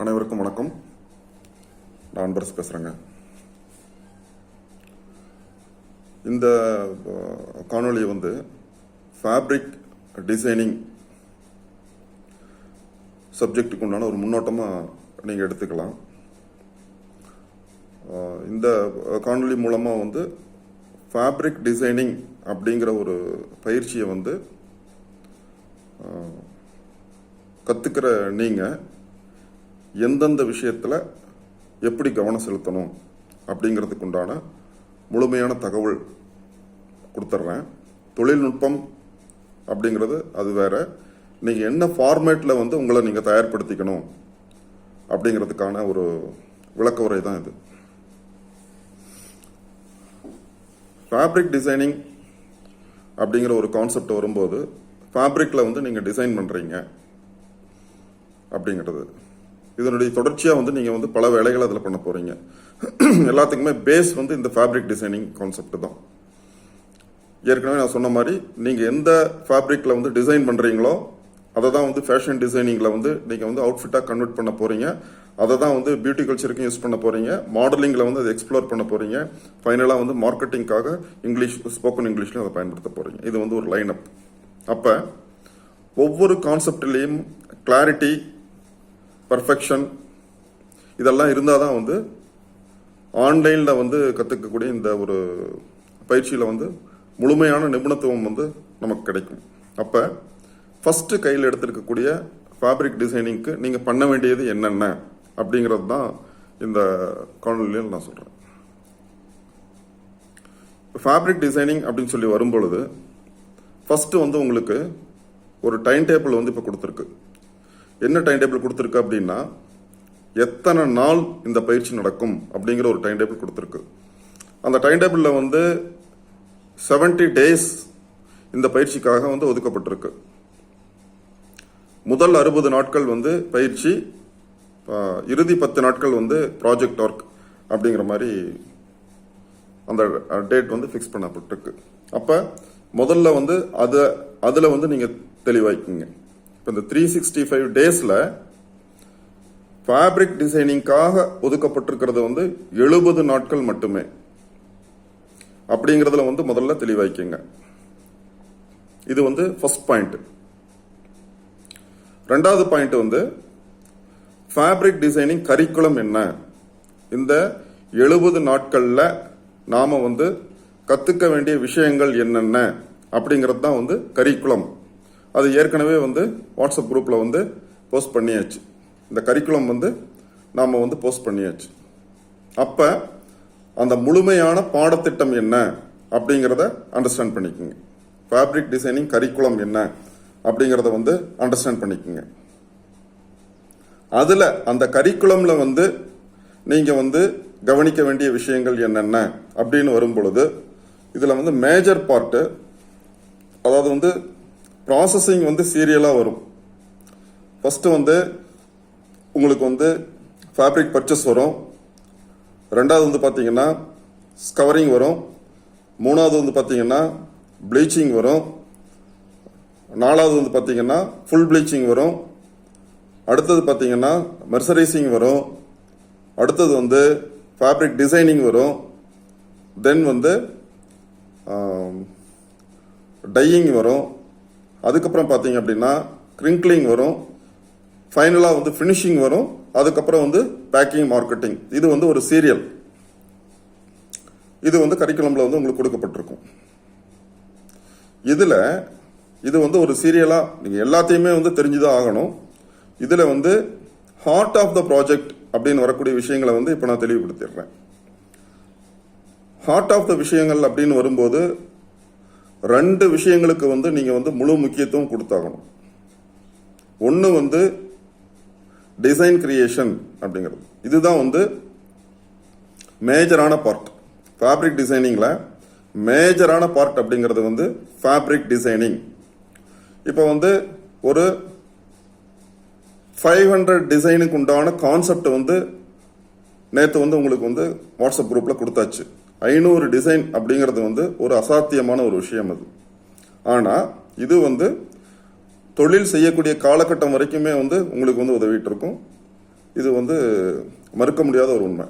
அனைவருக்கும் வணக்கம். நான் அன்பரசு பேசுகிறேங்க. இந்த காணொலியை ஃபேப்ரிக் டிசைனிங் சப்ஜெக்டுக்கு உண்டான ஒரு முன்னோட்டமாக நீங்கள் எடுத்துக்கலாம். இந்த காணொலி மூலமாக ஃபேப்ரிக் டிசைனிங் அப்படிங்கிற ஒரு பயிற்சியை கற்றுக்கிற நீங்கள் எந்தெந்த விஷயத்தில் எப்படி கவனம் செலுத்தணும் அப்படிங்கிறதுக்கு உண்டான முழுமையான தகவல் கொடுத்துட்றேன். தொழில்நுட்பம் அப்படிங்கிறது அது வேற. நீங்கள் என்ன ஃபார்மேட்டில் உங்களை நீங்கள் தயார்படுத்திக்கணும் அப்படிங்கிறதுக்கான ஒரு விளக்க உரை தான் இது. ஃபேப்ரிக் டிசைனிங் அப்படிங்கிற ஒரு கான்செப்ட் வரும்போது ஃபேப்ரிக்கில் நீங்கள் டிசைன் பண்ணுறீங்க அப்படிங்கிறது இதனுடைய தொடர்ச்சியாக நீங்கள் பல வேலைகள் அதில் பண்ண போகிறீங்க. எல்லாத்துக்குமே பேஸ் இந்த ஃபேப்ரிக் டிசைனிங் கான்செப்ட் தான். ஏற்கனவே நான் சொன்ன மாதிரி நீங்கள் எந்த ஃபேப்ரிக்கில் டிசைன் பண்ணுறீங்களோ அதை தான் ஃபேஷன் டிசைனிங்கில் நீங்கள் அவுட்ஃபிட்டாக கன்வெர்ட் பண்ண போகிறீங்க. அதை தான் பியூட்டி கல்ச்சருக்கும் யூஸ் பண்ண போகிறீங்க. மாடலிங்கில் அதை எக்ஸ்ப்ளோர் பண்ண போகிறீங்க. ஃபைனலாக மார்க்கெட்டிங்காக இங்கிலீஷ், ஸ்போக்கன் இங்கிலீஷ்லையும் அதை பயன்படுத்த போகிறீங்க. இது ஒரு லைன் அப். அப்போ ஒவ்வொரு கான்செப்ட்லேயும் கிளாரிட்டி, பர்ஃபெக்ஷன் இதெல்லாம் இருந்தால் தான் ஆன்லைனில் கற்றுக்கக்கூடிய இந்த ஒரு பயிற்சியில் முழுமையான நிபுணத்துவம் நமக்கு கிடைக்கும். அப்போ ஃபஸ்ட்டு கையில் எடுத்திருக்கக்கூடிய ஃபேப்ரிக் டிசைனிங்க்கு நீங்கள் பண்ண வேண்டியது என்னென்ன அப்படிங்கிறது தான் இந்த காணொலியில் நான் சொல்கிறேன். ஃபேப்ரிக் டிசைனிங் அப்படின்னு சொல்லி வரும்பொழுது ஃபஸ்ட்டு உங்களுக்கு ஒரு டைம் டேபிள் இப்போ கொடுத்துருக்கு. என்ன டைம் டேபிள் கொடுத்துருக்கு அப்படின்னா, எத்தனை நாள் இந்த பயிற்சி நடக்கும் அப்படிங்கிற ஒரு டைம் டேபிள் கொடுத்துருக்கு. அந்த டைம் டேபிளில் 70 டேஸ் இந்த பயிற்சிக்காக ஒதுக்கப்பட்டிருக்கு. முதல் 60 நாட்கள் பயிற்சி, இறுதி 10 நாட்கள் ப்ராஜெக்ட் ஒர்க் அப்படிங்கிற மாதிரி அந்த டேட் ஃபிக்ஸ் பண்ணப்பட்டிருக்கு. அப்போ முதல்ல அதில் நீங்கள் தெளிவாய்க்குங்க. இப்போ இந்த 365 டேஸில் ஃபேப்ரிக் டிசைனிங்காக ஒதுக்கப்பட்டிருக்கிறது 70 நாட்கள் மட்டுமே அப்படிங்கிறதுல முதல்ல தெளிவாய்க்குங்க. இது ஃபர்ஸ்ட் பாயிண்ட். ரெண்டாவது பாயிண்ட் ஃபேப்ரிக் டிசைனிங் கரிக்குலம் என்ன, இந்த 70 நாட்களில் நாம கற்றுக்க வேண்டிய விஷயங்கள் என்னென்ன அப்படிங்கிறது தான் கரிக்குலம். அது ஏற்கனவே வாட்ஸ்அப் குரூப்பில் போஸ்ட் பண்ணியாச்சு. இந்த கரிக்குலம் நாம் போஸ்ட் பண்ணியாச்சு. அப்போ அந்த முழுமையான பாடத்திட்டம் என்ன அப்படிங்கிறத அண்டர்ஸ்டாண்ட் பண்ணிக்கோங்க. ஃபேப்ரிக் டிசைனிங் கரிக்குலம் என்ன அப்படிங்கிறத அண்டர்ஸ்டாண்ட் பண்ணிக்கோங்க. அதில் அந்த கரிக்குலமில் நீங்கள் கவனிக்க வேண்டிய விஷயங்கள் என்னென்ன அப்படின்னு வரும் பொழுது இதில் மேஜர் பார்ட்டு, அதாவது ப்ராசஸிங் சீரியலாக வரும். ஃபஸ்ட்டு உங்களுக்கு ஃபேப்ரிக் பர்ச்சேஸ் வரும். ரெண்டாவது பார்த்தீங்கன்னா ஸ்கவரிங் வரும். மூணாவது பார்த்தீங்கன்னா ப்ளீச்சிங் வரும். நாலாவது பார்த்தீங்கன்னா ஃபுல் ப்ளீச்சிங் வரும். அடுத்தது பார்த்தீங்கன்னா மெர்சரைசிங் வரும். அடுத்தது ஃபேப்ரிக் டிசைனிங் வரும். தென் டையிங் வரும். அதுக்கப்புறம் பார்த்தீங்க அப்படின்னா கிரிங்க்லிங் வரும். ஃபைனலாக ஃபினிஷிங் வரும். அதுக்கப்புறம் பேக்கிங், மார்க்கெட்டிங். இது ஒரு சீரியல். இது கரிக்குலமில் உங்களுக்கு கொடுக்கப்பட்டிருக்கும். இதில் இது ஒரு சீரியலாக நீங்கள் எல்லாத்தையுமே தெரிஞ்சுதான் ஆகணும். இதில் ஹார்ட் ஆஃப் த ப்ராஜெக்ட் அப்படின்னு வரக்கூடிய விஷயங்களை இப்போ நான் தெளிவுபடுத்திடுறேன். ஹார்ட் ஆஃப் த விஷயங்கள் அப்படின்னு வரும்போது 2 விஷயங்களுக்கு நீங்கள் முழு முக்கியத்துவம் கொடுத்தாகணும். ஒன்று டிசைன் கிரியேஷன் அப்படிங்கிறது. இதுதான் மேஜரான பார்ட். ஃபேப்ரிக் டிசைனிங்கில் மேஜரான பார்ட் அப்படிங்கிறது ஃபேப்ரிக் டிசைனிங். இப்போ ஒரு 500 டிசைனுக்கு உண்டான கான்செப்ட் நேற்று உங்களுக்கு வாட்ஸ்அப் குரூப்பில் கொடுத்தாச்சு. 500 டிசைன் அப்படிங்கிறது ஒரு அசாத்தியமான ஒரு விஷயம் அது. ஆனால் இது தொழில் செய்யக்கூடிய காலகட்டம் வரைக்குமே உங்களுக்கு உதவிட்டு இருக்கும். இது வந்து மறுக்க முடியாத ஒரு உண்மை.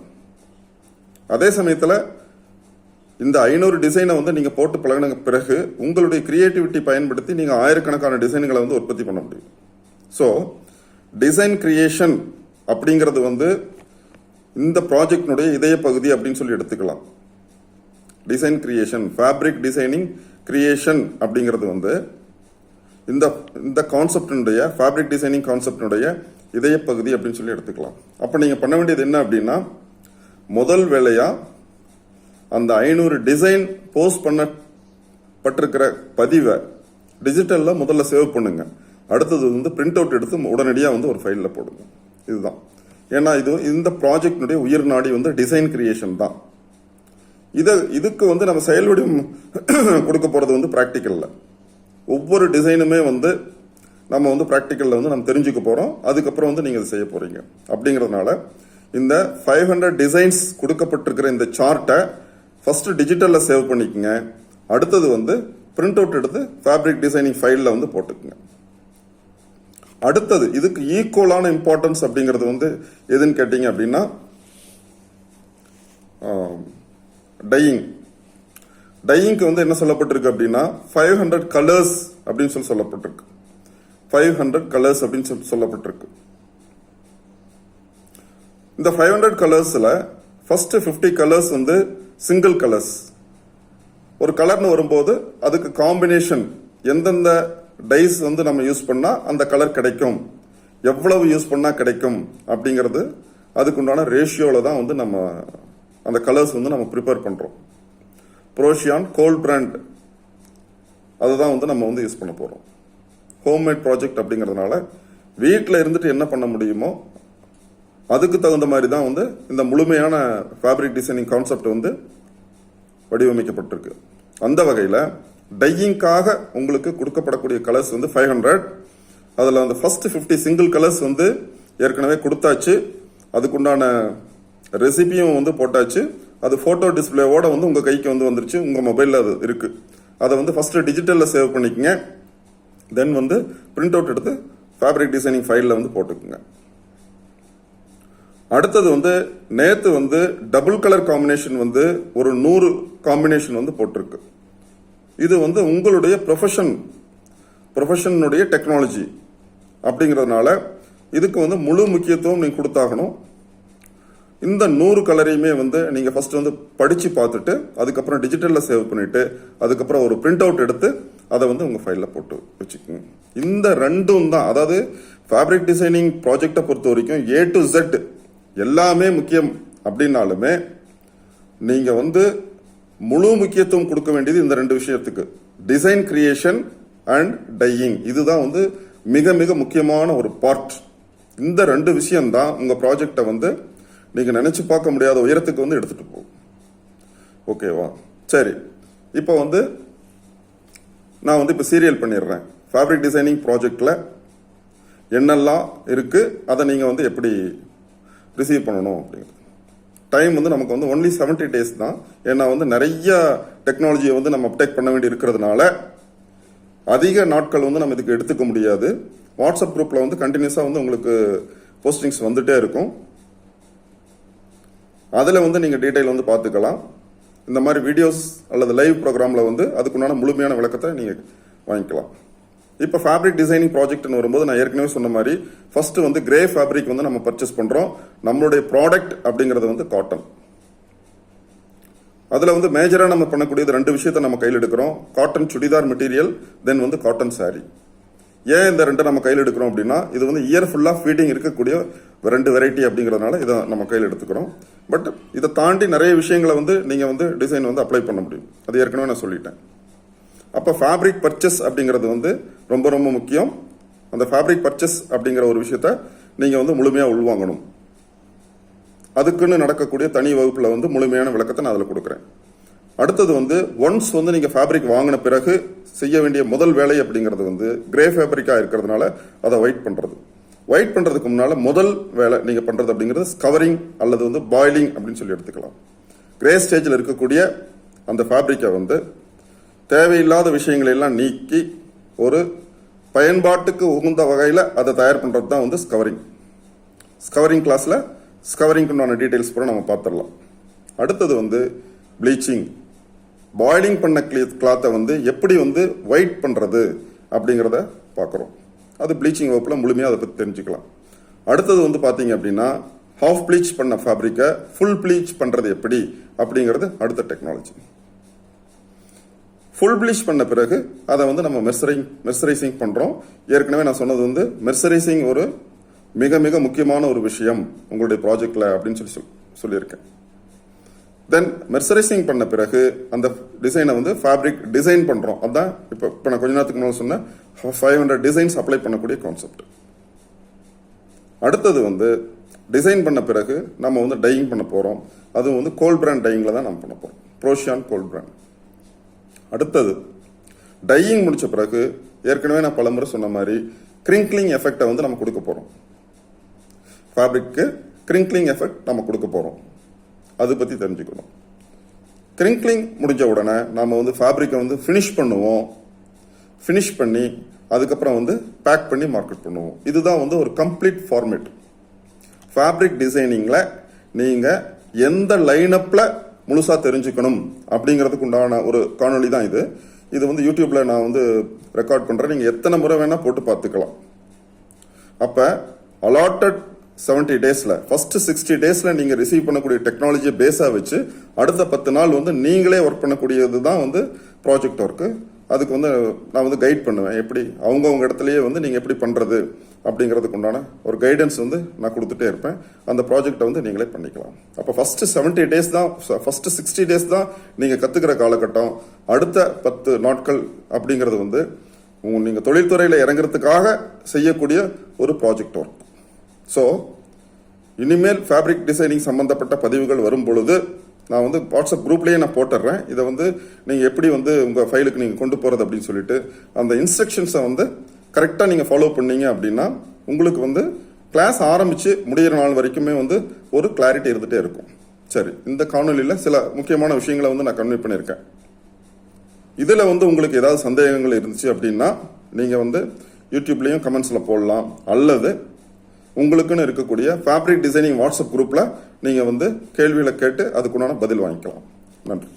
அதே சமயத்தில் இந்த 500 டிசைனை வந்து நீங்கள் போட்டு பழகின பிறகு உங்களுடைய கிரியேட்டிவிட்டி பயன்படுத்தி நீங்கள் ஆயிரக்கணக்கான டிசைன்களை வந்து உற்பத்தி பண்ண முடியும். ஸோ டிசைன் கிரியேஷன் அப்படிங்கிறது வந்து இந்த ப்ராஜெக்டினுடைய இதய பகுதி அப்படின்னு சொல்லி எடுத்துக்கலாம். Design creation, fabric designing creation அப்படிங்கிறது வந்து இந்த இந்த கான்செப்டினுடைய ஃபேப்ரிக் டிசைனிங் கான்செப்டினுடைய இதய பகுதி அப்படின்னு சொல்லி எடுத்துக்கலாம். அப்போ நீங்கள் பண்ண வேண்டியது என்ன அப்படின்னா, முதல் வேலையாக அந்த 500 டிசைன் போஸ்ட் பண்ணப்பட்டிருக்கிற பதிவை டிஜிட்டலில் முதல்ல சேவ் பண்ணுங்க. அடுத்தது வந்து பிரிண்ட் அவுட் எடுத்து உடனடியாக வந்து ஒரு ஃபைலில் போடுங்க. இதுதான். ஏன்னா இந்த ப்ராஜெக்டினுடைய உயிர் நாடி வந்து டிசைன் கிரியேஷன் தான். இதுக்கு வந்து நம்ம செயல் வடிவம் கொடுக்க போகிறது வந்து ப்ராக்டிக்கலில். ஒவ்வொரு டிசைனுமே வந்து நம்ம வந்து ப்ராக்டிக்கலில் வந்து நம்ம தெரிஞ்சுக்க போகிறோம். அதுக்கப்புறம் வந்து நீங்கள் செய்ய போகிறீங்க. அப்படிங்கிறதுனால இந்த 500 டிசைன்ஸ் கொடுக்கப்பட்டிருக்கிற இந்த சார்ட்டை ஃபர்ஸ்ட் டிஜிட்டலில் சேவ் பண்ணிக்கோங்க. அடுத்தது வந்து பிரிண்ட் அவுட் எடுத்து ஃபேப்ரிக் டிசைனிங் ஃபைலில் வந்து போட்டுக்குங்க. அடுத்தது இதுக்கு ஈக்குவலான இம்பார்ட்டன்ஸ் அப்படிங்கிறது வந்து எதுன்னு கேட்டீங்க அப்படின்னா, டையிங்க்கு வந்து என்ன சொல்லப்பட்டிருக்கு அப்படின்னா 500 கலர்ஸ் அப்படின்னு சொல்லப்பட்டிருக்கு. 500 கலர்ஸ் அப்படின்னு சொல்லப்பட்டிருக்கு. இந்த 500 கலர்ஸ்ல ஃபர்ஸ்ட் 50 கலர்ஸ் வந்து சிங்கிள் கலர்ஸ். ஒரு கலர்னு வரும்போது அதுக்கு காம்பினேஷன் எந்தெந்த டைஸ் வந்து நம்ம யூஸ் பண்ணா அந்த கலர் கிடைக்கும், எவ்வளவு யூஸ் பண்ணா கிடைக்கும் அப்படிங்கிறது அதுக்குண்டான ரேஷியோல தான் வந்து நம்ம அந்த கலர்ஸ் வந்து நம்ம ப்ரிப்பேர் பண்றோம். புரோஷியான் கோல்ட் பிராண்ட் அதுதான் வந்து நம்ம வந்து யூஸ் பண்ண போறோம். ஹோம்மேட் ப்ராஜெக்ட் அப்படிங்கிறதுனால வீட்டில் இருந்துட்டு என்ன பண்ண முடியுமோ அதுக்கு தகுந்த மாதிரி தான் வந்து இந்த முழுமையான ஃபேப்ரிக் டிசைனிங் கான்செப்ட் வந்து வடிவமைக்கப்பட்டிருக்கு. அந்த வகையில் டையிங்காக உங்களுக்கு கொடுக்கப்படக்கூடிய கலர்ஸ் வந்து 500. அதில் அந்த ஃபர்ஸ்ட் 50 சிங்கிள் கலர்ஸ் வந்து ஏற்கனவே கொடுத்தாச்சு. அதுக்குண்டான ரெசிபியும் வந்து போட்டாச்சு. அது ஃபோட்டோ டிஸ்பிளேவோட வந்து உங்கள் கைக்கு வந்து வந்துருச்சு. உங்கள் மொபைலில் அது இருக்கு. அதை வந்து ஃபர்ஸ்ட் டிஜிட்டலில் சேவ் பண்ணிக்கங்க. தென் வந்து பிரிண்ட் அவுட் எடுத்து ஃபேப்ரிக் டிசைனிங் ஃபைலில் வந்து போட்டுக்குங்க. அடுத்தது வந்து நேத்து வந்து டபுள் கலர் காம்பினேஷன் வந்து ஒரு 100 காம்பினேஷன் வந்து போட்டிருக்கு. இது வந்து உங்களுடைய ப்ரொஃபஷனுடைய டெக்னாலஜி அப்படிங்கிறதுனால இதுக்கு வந்து முழு முக்கியத்துவம் நீங்க கொடுத்தாகணும். இந்த 100 கலரையுமே வந்து நீங்க ஃபர்ஸ்ட் வந்து படிச்சு பார்த்துட்டு அதுக்கப்புறம் டிஜிட்டல்ல சேவ் பண்ணிட்டு அதுக்கப்புறம் ஒரு பிரிண்ட் அவுட் எடுத்து அதை வந்து உங்க ஃபைல்ல போட்டு வச்சுக்கோங்க. இந்த ரெண்டும் தான், அதாவது ஃபேப்ரிக் டிசைனிங் ப்ராஜெக்டை பொறுத்த வரைக்கும் A to Z எல்லாமே முக்கியம் அப்படின்னாலுமே நீங்க வந்து முழு முக்கியத்துவம் கொடுக்க வேண்டியது இந்த 2 விஷயத்துக்கு, டிசைன் கிரியேஷன் அண்ட் டையிங். இதுதான் வந்து மிக மிக முக்கியமான ஒரு பார்ட். இந்த 2 விஷயம் தான் உங்க ப்ராஜெக்டை வந்து நீங்க நினைச்சு பார்க்க முடியாத உயரத்துக்கு வந்து எடுத்துட்டு போகும். ஓகேவா? சரி, இப்போ வந்து நான் வந்து இப்போ சீரியல் பண்ணிடுறேன். ஃபேப்ரிக் டிசைனிங் ப்ராஜெக்ட்ல என்னெல்லாம் இருக்கு, அதை நீங்க வந்து எப்படி ரிசீவ் பண்ணணும் அப்படிங்கிறது. டைம் வந்து நமக்கு வந்து ஒன்லி 70 days தான். ஏன்னா வந்து நிறைய டெக்னாலஜியை வந்து நம்ம அப்டேக் பண்ண வேண்டி இருக்கிறதுனால அதிக நாட்கள் வந்து நம்ம இதுக்கு எடுத்துக்க முடியாது. வாட்ஸ்அப் குரூப்ல வந்து கண்டினியூஸா வந்து உங்களுக்கு போஸ்டிங்ஸ் வந்துட்டே இருக்கும். அதில் வந்து நீங்கள் டீட்டெயில் வந்து பார்த்துக்கலாம். இந்த மாதிரி வீடியோஸ் அல்லது லைவ் ப்ரோக்ராம்ல வந்து அதுக்குண்டான முழுமையான விளக்கத்தை நீங்கள் வாங்கிக்கலாம். இப்போ ஃபேப்ரிக் டிசைனிங் ப்ராஜெக்ட்னு வரும்போது நான் ஏற்கனவே சொன்ன மாதிரி ஃபர்ஸ்ட் வந்து கிரே ஃபேப்ரிக் வந்து நம்ம பர்ச்சேஸ் பண்றோம். நம்மளுடைய ப்ராடக்ட் அப்படிங்கிறது வந்து காட்டன். அதுல வந்து மேஜரா நம்ம பண்ணக்கூடியது 2 விஷயத்தை நம்ம கையில் எடுக்கிறோம். காட்டன் சுடிதார் மெட்டீரியல், தென் வந்து காட்டன் சாரி. ஏன் இந்த 2 நம்ம கையில் எடுக்கிறோம் அப்படின்னா இது வந்து இயர் ஃபுல்லா ஃபீடிங் இருக்கக்கூடிய 2 வெரைட்டி அப்படிங்கிறதுனால இதை நம்ம கையில் எடுத்துக்கிறோம். பட் இதை தாண்டி நிறைய விஷயங்களை வந்து நீங்க வந்து டிசைன் வந்து அப்ளை பண்ண முடியும். அது ஏற்கனவே நான் சொல்லிட்டேன். அப்ப ஃபேப்ரிக் பர்ச்சேஸ் அப்படிங்கிறது வந்து ரொம்ப ரொம்ப முக்கியம். அந்த ஃபேப்ரிக் பர்ச்சேஸ் அப்படிங்கிற ஒரு விஷயத்த நீங்க வந்து முழுமையா உள்வாங்கணும். அதுக்குன்னு நடக்கக்கூடிய தனி வகுப்புல வந்து முழுமையான விளக்கத்தை நான் அதில் கொடுக்குறேன். அடுத்தது வந்து ஒன்ஸ் வந்து நீங்க ஃபேப்ரிக் வாங்கின பிறகு செய்ய வேண்டிய முதல் வேலை அப்படிங்கிறது வந்து கிரே ஃபேப்ரிக்கா இருக்கிறதுனால அதை ஒயிட் பண்றது. ஒயிட் பண்றதுக்கு முன்னால முதல் வேலை நீங்க பண்றது அப்படிங்கிறது ஸ்கவரிங் அல்லது வந்து பாயிலிங் அப்படின்னு சொல்லி எடுத்துக்கலாம். கிரே ஸ்டேஜில் இருக்கக்கூடிய அந்த ஃபேப்ரிக்கை வந்து தேவையில்லாத விஷயங்களை எல்லாம் நீக்கி ஒரு பயன்பாட்டுக்கு உகந்த வகையில் அதை தயார் பண்றது தான் வந்து ஸ்கவரிங். ஸ்கவரிங் கிளாஸில் ஸ்கவரிங்க்குண்டான டீட்டெயில்ஸ் பூரா நம்ம பார்த்துடலாம். அடுத்தது வந்து ப்ளீச்சிங், பாயிலிங் பண்ண கிளாத்தை வந்து எப்படி வந்து ஒயிட் பண்ணுறது அப்படிங்கிறத பார்க்குறோம். அது ப்ளீச்சிங் வகுப்பில் முழுமையாக அதை பற்றி தெரிஞ்சுக்கலாம். அடுத்தது வந்து பார்த்தீங்க அப்படின்னா ஹாஃப் ப்ளீச் பண்ண ஃபேப்ரிக்கை ஃபுல் ப்ளீச் பண்ணுறது எப்படி அப்படிங்கிறது அடுத்த டெக்னாலஜி. ஃபுல் ப்ளீச் பண்ண பிறகு அதை வந்து நம்ம மெர்சரைசிங் பண்ணுறோம். ஏற்கனவே நான் சொன்னது வந்து மெர்சரைசிங் ஒரு மிக மிக முக்கியமான ஒரு விஷயம் உங்களுடைய ப்ராஜெக்டில் அப்படின்னு சொல்லியிருக்கேன். தென் மெர்சரைசிங் பண்ண பிறகு அந்த டிசைனை வந்து ஃபேப்ரிக் டிசைன் பண்ணுறோம். அதுதான் இப்போ நான் கொஞ்ச நேரத்துக்கு முன்னாடி சொன்ன 500 டிசைன்ஸ் அப்ளை பண்ணக்கூடிய கான்செப்ட். அடுத்தது வந்து டிசைன் பண்ண பிறகு நம்ம வந்து டையிங் பண்ண போகிறோம். அதுவும் வந்து கோல்ட் பிராண்ட் டையிங்கில் தான் நம்ம பண்ண போகிறோம், ப்ரோஷியான் கோல்ட் பிராண்ட். அடுத்தது டையிங் முடிச்ச பிறகு ஏற்கனவே நான் பலமுறை சொன்ன மாதிரி கிரிங்க்லிங் எஃபெக்டை வந்து நம்ம கொடுக்க போகிறோம். ஃபேப்ரிக்கு கிரிங்க்லிங் எஃபெக்ட் நம்ம கொடுக்க போகிறோம். அதை பற்றி தெரிஞ்சுக்கணும். கிரிங்க்லிங் முடிஞ்ச உடனே நம்ம வந்து ஃபேப்ரிக்கை வந்து ஃபினிஷ் பண்ணுவோம். ஃபினிஷ் பண்ணி அதுக்கப்புறம் வந்து பேக் பண்ணி மார்க்கெட் பண்ணுவோம். இதுதான் வந்து ஒரு கம்ப்ளீட் ஃபார்மேட். ஃபேப்ரிக் டிசைனிங்கில் நீங்கள் எந்த லைனப்பில் முழுசாக தெரிஞ்சுக்கணும் அப்படிங்கிறதுக்கு உண்டான ஒரு காணொலி தான் இது. இது வந்து யூடியூப்பில் நான் வந்து ரெக்கார்ட் பண்ணுறேன். நீங்கள் எத்தனை முறை வேணால் போட்டு பார்த்துக்கலாம். அப்போ அலாட்டட் 70 டேஸில் ஃபர்ஸ்ட் 60 டேஸில் நீங்கள் ரிசீவ் பண்ணக்கூடிய டெக்னாலஜியை பேஸாக வச்சு அடுத்த 10 நாள் வந்து நீங்களே ஒர்க் பண்ணக்கூடியது தான் வந்து ப்ராஜெக்ட் ஒர்க்கு. அதுக்கு வந்து நான் வந்து கைட் பண்ணுவேன். எப்படி அவங்கவுங்க இடத்துலையே வந்து நீங்கள் எப்படி பண்ணுறது அப்படிங்கிறதுக்கு உண்டான ஒரு கைடன்ஸ் வந்து நான் கொடுத்துட்டே இருப்பேன். அந்த ப்ராஜெக்டை வந்து நீங்களே பண்ணிக்கலாம். அப்போ ஃபர்ஸ்ட் 70 டேஸ் தான், ஃபர்ஸ்ட் 60 டேஸ் தான் நீங்கள் கற்றுக்கிற காலகட்டம். அடுத்த 10 நாட்கள் அப்படிங்கிறது வந்து நீங்கள் தொழில்துறையில் இறங்குறதுக்காக செய்யக்கூடிய ஒரு ப்ராஜெக்ட் ஒர்க். ஸோ இனிமேல் ஃபேப்ரிக் டிசைனிங் சம்பந்தப்பட்ட பதிவுகள் வரும் பொழுது நான் வந்து வாட்ஸ்அப் குரூப்லேயே நான் போட்டுடுறேன். இதை வந்து நீங்கள் எப்படி வந்து உங்கள் ஃபைலுக்கு நீங்கள் கொண்டு போகிறது அப்படின்னு சொல்லிட்டு அந்த இன்ஸ்ட்ரக்ஷன்ஸை வந்து கரெக்டாக நீங்கள் ஃபாலோ பண்ணீங்க அப்படின்னா உங்களுக்கு வந்து கிளாஸ் ஆரம்பித்து முடிகிற நாள் வரைக்குமே வந்து ஒரு கிளாரிட்டி இருந்துகிட்டே இருக்கும். சரி, இந்த காணொலியில் சில முக்கியமான விஷயங்களை வந்து நான் கன்வே பண்ணியிருக்கேன். இதில் வந்து உங்களுக்கு ஏதாவது சந்தேகங்கள் இருந்துச்சு அப்படின்னா நீங்கள் வந்து யூடியூப்லேயும் கமெண்ட்ஸில் போடலாம், அல்லது உங்களுக்குன்னு இருக்கக்கூடிய ஃபேப்ரிக் டிசைனிங் வாட்ஸ்அப் குரூப்பில் நீங்கள் வந்து கேள்விகளை கேட்டு அதுக்குண்டான பதில் வாங்கிக்கலாம். நன்றி.